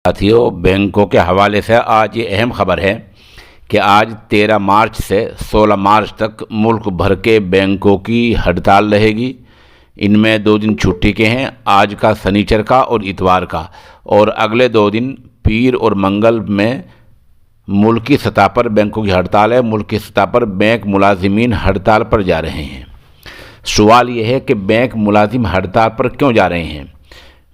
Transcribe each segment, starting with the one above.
साथियों, बैंकों के हवाले से आज ये अहम खबर है कि आज 13 मार्च से 16 मार्च तक मुल्क भर के बैंकों की हड़ताल रहेगी। इनमें 2 दिन छुट्टी के हैं, आज का शनिचर का और इतवार का, और अगले 2 दिन पीर और मंगल में मुल्की सतह पर बैंकों की हड़ताल है। मुल्की सतह पर बैंक मुलाजिमीन हड़ताल पर जा रहे हैं। सवाल ये है कि बैंक मुलाजिम हड़ताल पर क्यों जा रहे हैं।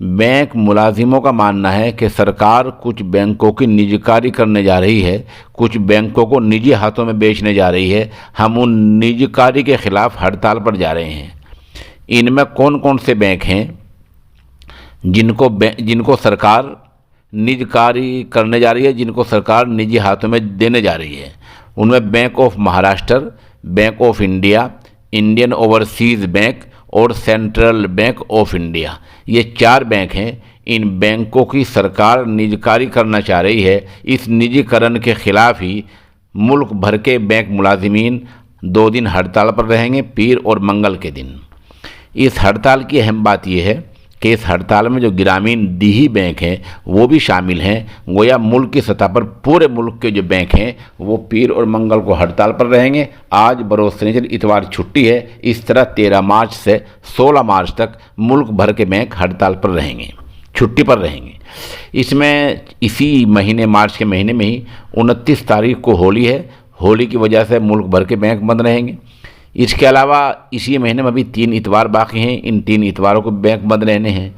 बैंक मुलाजिमों का मानना है कि सरकार कुछ बैंकों की निजीकारी करने जा रही है, कुछ बैंकों को निजी हाथों में बेचने जा रही है। हम उन निजीकारी के खिलाफ हड़ताल पर जा रहे हैं। इनमें कौन कौन से बैंक हैं जिनको सरकार निजीकारी करने जा रही है, जिनको सरकार निजी हाथों में देने जा रही है। उनमें bank of Maharashtra, bank of India, Indian overseas bank और सेंट्रल बैंक ऑफ इंडिया, ये 4 बैंक हैं। इन बैंकों की सरकार निजीकारी करना चाह रही है। इस निजीकरण के खिलाफ ही मुल्क भर के बैंक मुलाजिमीन 2 दिन हड़ताल पर रहेंगे, पीर और मंगल के दिन। इस हड़ताल की अहम बात यह है कि इस हड़ताल में जो ग्रामीण देही बैंक हैं वो भी शामिल हैं। गोया मुल्क की सतह पर पूरे मुल्क के जो बैंक हैं वो पीर और मंगल को हड़ताल पर रहेंगे। आज बरोज़ शनिचर इतवार छुट्टी है। इस तरह 13 मार्च से 16 मार्च तक मुल्क भर के बैंक हड़ताल पर रहेंगे, छुट्टी पर रहेंगे। इसमें इसी महीने, मार्च के महीने में ही 29 तारीख को होली है। होली की वजह से मुल्क भर के बैंक बंद रहेंगे। इसके अलावा इसी महीने में अभी 3 इतवार बाकी हैं। इन 3 इतवारों को बैंक बंद रहने हैं।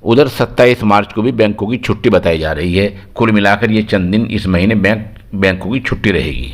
उधर 27 मार्च को भी बैंकों की छुट्टी बताई जा रही है। कुल मिलाकर ये चंद दिन इस महीने बैंकों की छुट्टी रहेगी।